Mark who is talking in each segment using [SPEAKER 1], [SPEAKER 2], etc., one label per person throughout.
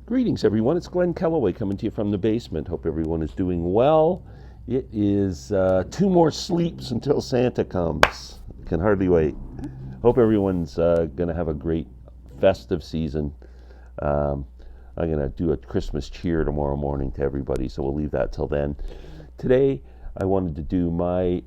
[SPEAKER 1] Greetings, everyone. It's Glenn Kellaway coming to you from the basement. Hope everyone is doing well. It is 2 more sleeps until Santa comes. Can hardly wait. Hope everyone's going to have a great festive season. I'm going to do a Christmas cheer tomorrow morning to everybody, so we'll leave that till then. Today, I wanted to do my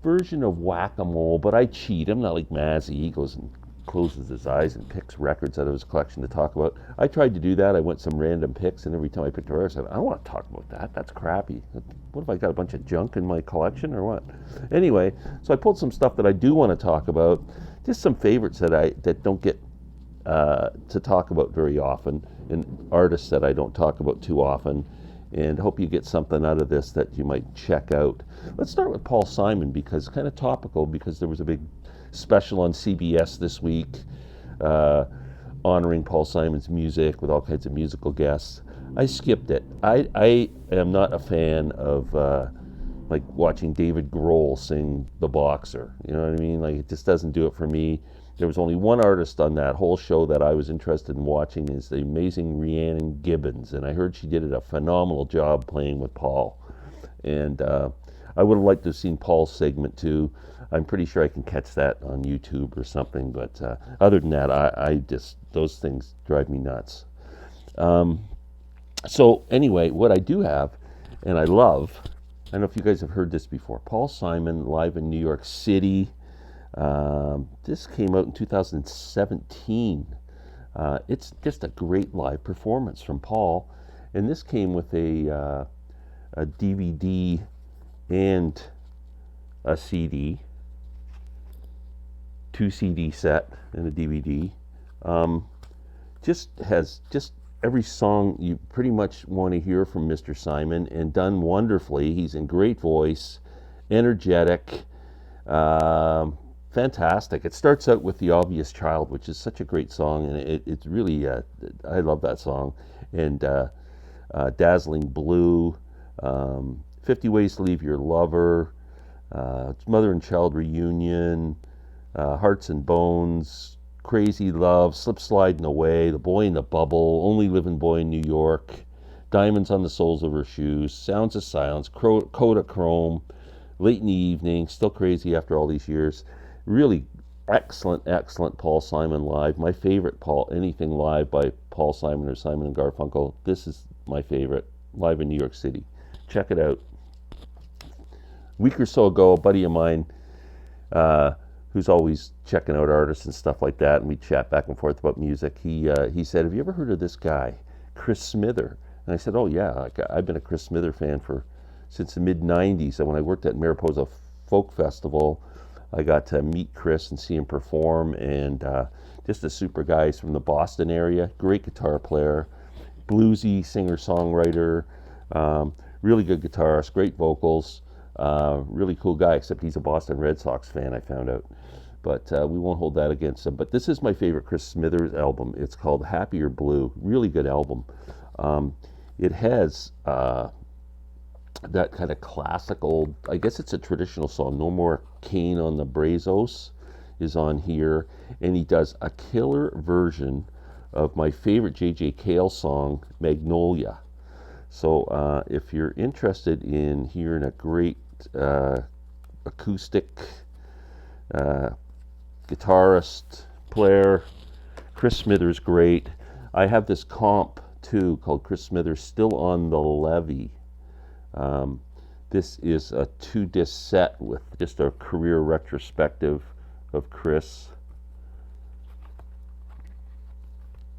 [SPEAKER 1] version of whack-a-mole, but I cheat. I'm not like Mazzy. He goes and closes his eyes and picks records out of his collection to talk about. I tried to do that. I went some random picks, and every time I picked a record, I said, I don't want to talk about that. That's crappy. What if I got a bunch of junk in my collection or what? Anyway, so I pulled some stuff that I do want to talk about, just some favorites that don't get to talk about very often, and artists that I don't talk about too often, and hope you get something out of this that you might check out. Let's start with Paul Simon, because kind of topical, because there was a big special on CBS this week honoring Paul Simon's music with all kinds of musical guests. I skipped it. I am not a fan of like watching David Grohl sing The Boxer. You know what I mean? Like, it just doesn't do it for me. There was only one artist on that whole show that I was interested in watching, is the amazing Rhiannon Gibbons, and I heard she did a phenomenal job playing with Paul. And I would have liked to have seen Paul's segment too. I'm pretty sure I can catch that on YouTube or something, but other than that, I just, those things drive me nuts. So anyway, what I do have, and I love, I don't know if you guys have heard this before, Paul Simon live in New York City. This came out in 2017. It's just a great live performance from Paul, and this came with a DVD and a CD, 2 CD set and a DVD. Just has just every song you pretty much want to hear from Mr. Simon, and done wonderfully. He's in great voice, energetic, fantastic. It starts out with The Obvious Child, which is such a great song, and it's really, I love that song. And Dazzling Blue, 50 Ways to Leave Your Lover, Mother and Child Reunion, Hearts and Bones, Crazy Love, Slip Sliding Away, The Boy in the Bubble, Only Living Boy in New York, Diamonds on the Soles of Her Shoes, Sounds of Silence, Kodachrome, Late in the Evening, Still Crazy After All These Years. Really excellent Paul Simon live. My favorite anything live by Paul Simon or Simon and Garfunkel. This is my favorite, live in New York City. Check it out. A week or so ago, a buddy of mine, who's always checking out artists and stuff like that, and we chat back and forth about music, he said, have you ever heard of this guy, Chris Smither? And I said, oh yeah, I've been a Chris Smither fan since the mid-90s. And when I worked at Mariposa Folk Festival, I got to meet Chris and see him perform, and just a super guy. He's from the Boston area, great guitar player, bluesy singer-songwriter, really good guitarist, great vocals, really cool guy, except he's a Boston Red Sox fan, I found out. But we won't hold that against him. But this is my favorite Chris Smithers album. It's called Happier Blue. Really good album. It has that kind of classical, I guess it's a traditional song, No More Cane on the Brazos is on here. And he does a killer version of my favorite J.J. Cale song, Magnolia. So if you're interested in hearing a great acoustic guitarist, player, Chris Smithers, great. I have this comp too called Chris Smithers Still on the Levee. This is a 2-disc set with just a career retrospective of Chris.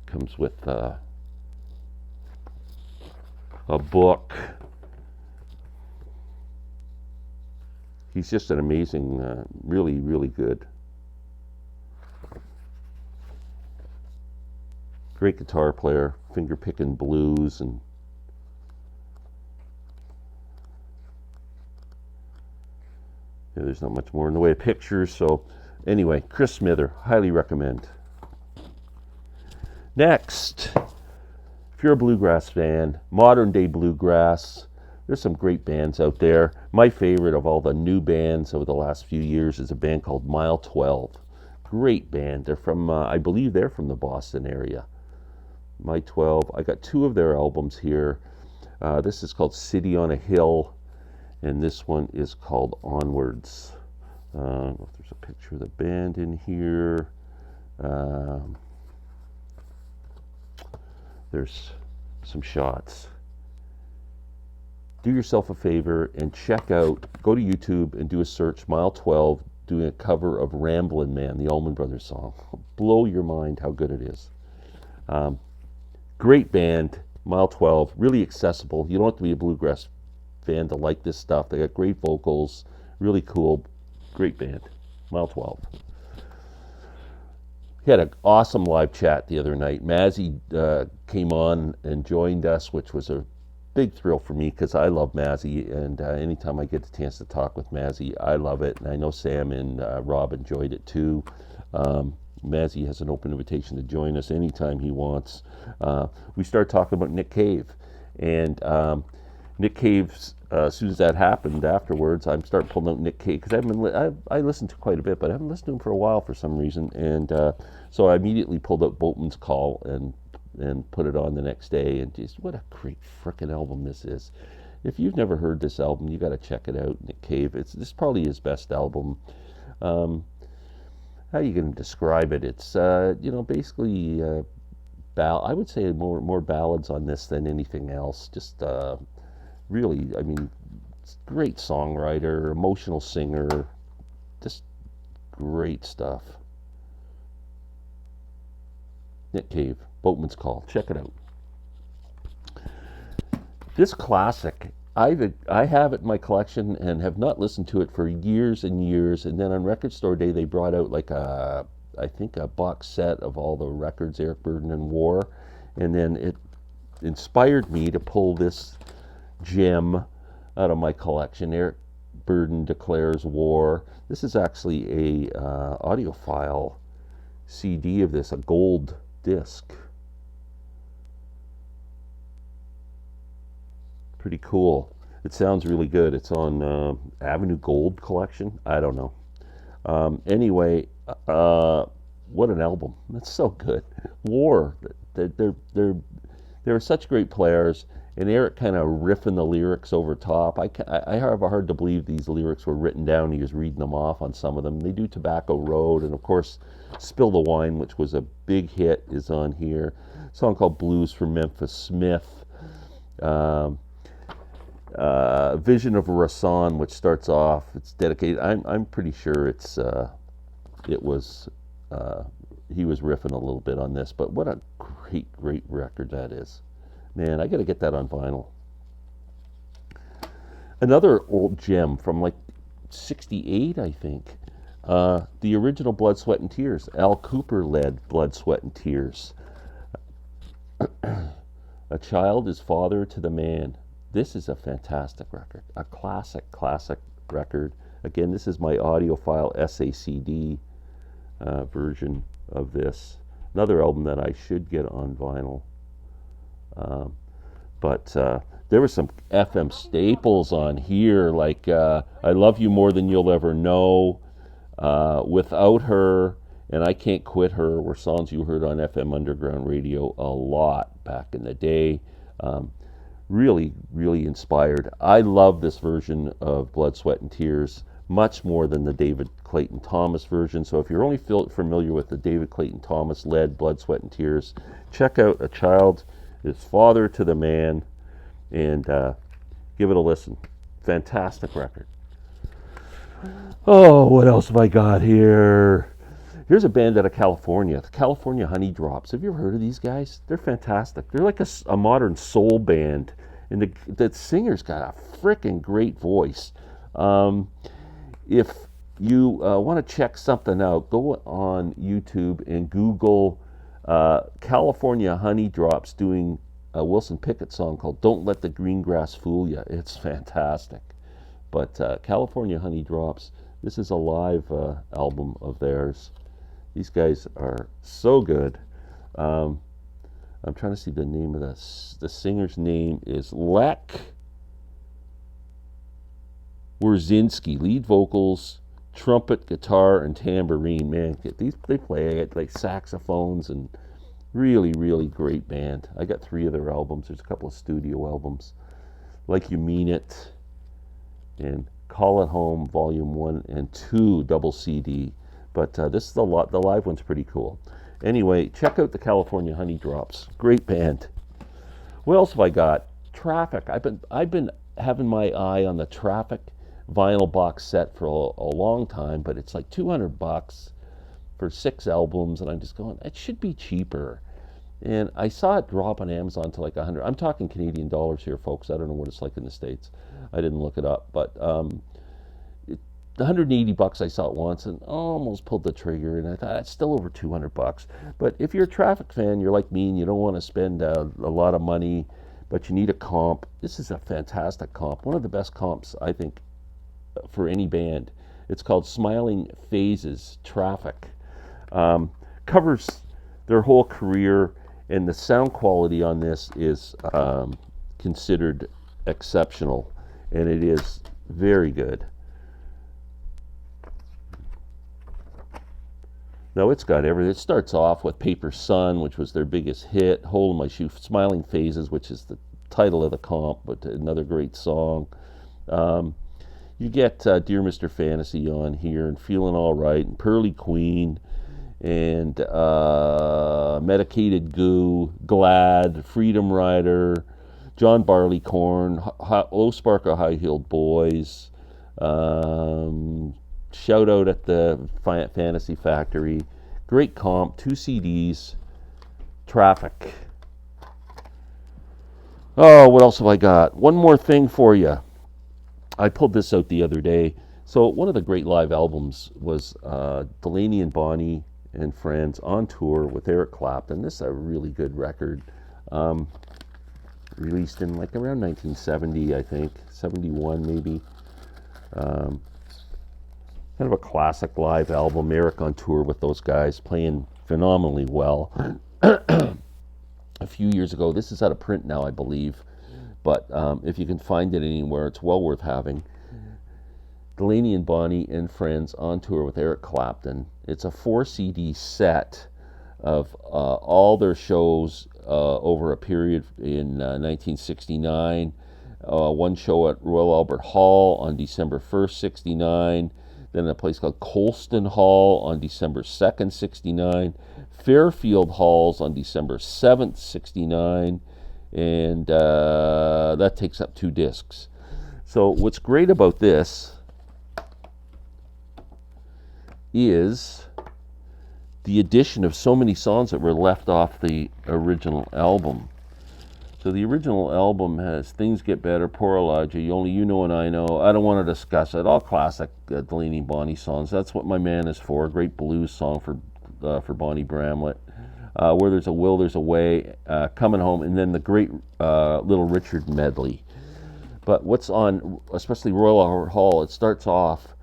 [SPEAKER 1] Comes with a book. He's just an amazing, really, really good. Great guitar player, finger picking blues, and yeah, there's not much more in the way of pictures. So anyway, Chris Smither, highly recommend. Next, if you're a bluegrass fan, modern day bluegrass, there's some great bands out there. My favorite of all the new bands over the last few years is a band called Mile 12. Great band. They're from, I believe they're from the Boston area. My 12. I got two of their albums here. This is called City on a Hill, and this one is called Onwards. There's a picture of the band in here. There's some shots. Do yourself a favor and go to YouTube and do a search, Mile 12, doing a cover of Ramblin' Man, the Allman Brothers song. Blow your mind how good it is. Great band, Mile 12, really accessible. You don't have to be a bluegrass fan to like this stuff. They got great vocals, really cool, great band, Mile 12. We had an awesome live chat the other night. Mazzy came on and joined us, which was a big thrill for me because I love Mazzy, and anytime I get the chance to talk with Mazzy, I love it. And I know Sam and Rob enjoyed it too. Mazzy has an open invitation to join us anytime he wants. We started talking about Nick Cave, and Nick Cave's, as soon as that happened afterwards, I'm starting pulling out Nick Cave because I listened to quite a bit, but I haven't listened to him for a while for some reason, and so I immediately pulled out Boatman's Call and put it on the next day, and just what a great frickin' album this is. If you've never heard this album, you got to check it out. Nick Cave, this is probably his best album. How are you going to describe it? It's basically I would say more ballads on this than anything else. Just really, I mean, great songwriter, emotional singer, just great stuff. Nick Cave, Boatman's Call. Check it out. This classic, I have it in my collection and have not listened to it for years and years. And then on Record Store Day, they brought out like a box set of all the records Eric Burdon and War. And then it inspired me to pull this gem out of my collection. Eric Burdon Declares War. This is actually a audiophile CD of this, a gold disc. Pretty cool. It sounds really good. It's on Avenue Gold collection. I don't know. Anyway, what an album. That's so good. War. They're such great players, and Eric kind of riffing the lyrics over top. I have a hard to believe these lyrics were written down. He was reading them off on some of them. They do Tobacco Road, and of course Spill the Wine, which was a big hit, is on here. A song called Blues for Memphis Smith. Vision of Rasan, which starts off, it's dedicated. I'm pretty sure he was riffing a little bit on this, but what a great record that is. Man, I got to get that on vinyl. Another old gem from like 68, I think. The original Blood, Sweat, and Tears. Al Cooper led Blood, Sweat, and Tears. A Child is Father to the Man. This is a fantastic record. A classic record. Again, this is my audiophile SACD version of this. Another album that I should get on vinyl. But there were some FM staples on here, like I Love You More Than You'll Ever Know, Without Her, and I Can't Quit Her were songs you heard on FM Underground Radio a lot back in the day. Really, really inspired. I love this version of Blood, Sweat, and Tears much more than the David Clayton Thomas version. So if you're only familiar with the David Clayton Thomas led Blood, Sweat, and Tears, check out A Child is Father to the Man, and give it a listen. Fantastic record. Oh, what else have I got here? Here's a band out of California, the California Honey Drops. Have you ever heard of these guys? They're fantastic. They're like a modern soul band, and the singer's got a freaking great voice. If you want to check something out, go on YouTube and Google California Honey Drops doing a Wilson Pickett song called Don't Let the Green Grass Fool Ya. It's fantastic. But California Honey Drops, this is a live album of theirs. These guys are so good. I'm trying to see the name of the singer's name is Lech Wierzinski. Lead vocals, trumpet, guitar, and tambourine. Man, they play like saxophones and Really, really great band. I got 3 of their albums. There's a couple of studio albums. Like You Mean It and Call It Home Volume 1 and 2 double CD. But this is the live one's pretty cool. Anyway, check out the California Honey Drops. Great band. What else have I got? Traffic. I've been having my eye on the Traffic vinyl box set for a long time, but it's like $200 for 6 albums, and I'm just going, it should be cheaper. And I saw it drop on Amazon to like 100. I'm talking Canadian dollars here, folks. I don't know what it's like in the States. I didn't look it up, but $180 I saw it once and almost pulled the trigger, and I thought it's still over $200. But if you're a Traffic fan, you're like me and you don't want to spend a lot of money, but you need a comp. This is a fantastic comp, one of the best comps I think for any band. It's called Smiling Phases Traffic. Covers their whole career, and the sound quality on this is considered exceptional, and it is very good. Now it's got everything. It starts off with Paper Sun, which was their biggest hit, Hole in My Shoe, Smiling Phases, which is the title of the comp, but another great song. You get Dear Mr. Fantasy on here, and Feeling All Right, and Pearly Queen, and Medicated Goo, Glad, Freedom Rider, John Barleycorn, Low Spark of High Heeled Boys, Shout Out at the Fantasy Factory. Great comp, 2 CDs, Traffic. Oh, what else have I got? One more thing for you. I pulled this out the other day. So one of the great live albums was Delaney and Bonnie and Friends on tour with Eric Clapton. This is a really good record. Released in like around 1970, I think, 71 maybe. Kind of a classic live album. Eric on tour with those guys, playing phenomenally well. A few years ago, this is out of print now, I believe, but if you can find it anywhere, it's well worth having. Delaney and Bonnie and Friends on tour with Eric Clapton. It's a 4 CD set of all their shows over a period in 1969. One show at Royal Albert Hall on December 1st, 69. Then a place called Colston Hall on December 2nd, 69. Fairfield Halls on December 7th, 69. And that takes up 2 discs. So what's great about this is the addition of so many songs that were left off the original album. So the original album has Things Get Better, Poor Elijah, Only You Know and I Know, I Don't Want to Discuss It, all classic Delaney and Bonnie songs. That's What My Man Is For, a great blues song for Bonnie Bramlett. Where There's a Will, There's a Way, Coming Home, and then the great Little Richard medley. But what's on, especially Royal Albert Hall, it starts off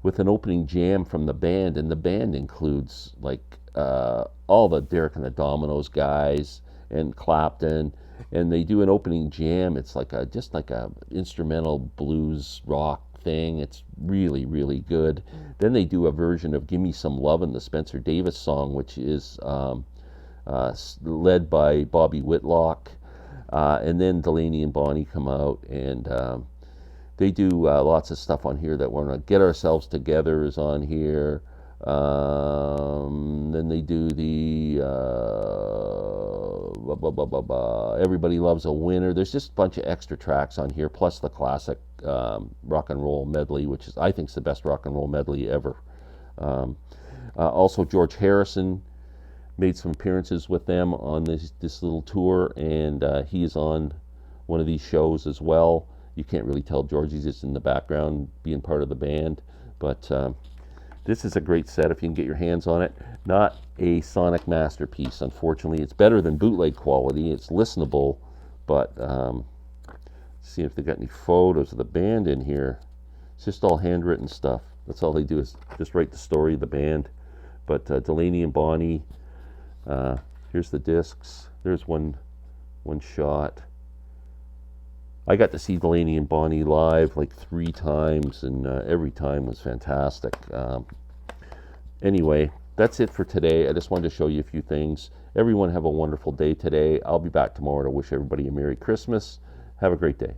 [SPEAKER 1] with an opening jam from the band, and the band includes like all the Derek and the Dominoes guys and Clapton, and they do an opening jam. It's like just like a instrumental blues rock thing. It's really, really good. Then they do a version of Gimme Some Lovin', the Spencer Davis song, which is led by Bobby Whitlock, and then Delaney and Bonnie come out, and they do lots of stuff on here that we're going to Get Ourselves Together is on here. Then they do the Everybody Loves a Winner. There's just a bunch of extra tracks on here, plus the classic rock and roll medley, which is, I think, is the best rock and roll medley ever. Also, George Harrison made some appearances with them on this little tour, and he is on one of these shows as well. You can't really tell George, he's just in the background being part of the band, but this is a great set if you can get your hands on it. Not a sonic masterpiece, unfortunately. It's better than bootleg quality. It's listenable, but see if they got any photos of the band in here. It's just all handwritten stuff. That's all they do is just write the story of the band. But Delaney and Bonnie, here's the discs. There's one shot. I got to see Delaney and Bonnie live like 3 times, and every time was fantastic. Anyway, that's it for today. I just wanted to show you a few things. Everyone have a wonderful day today. I'll be back tomorrow to wish everybody a Merry Christmas. Have a great day.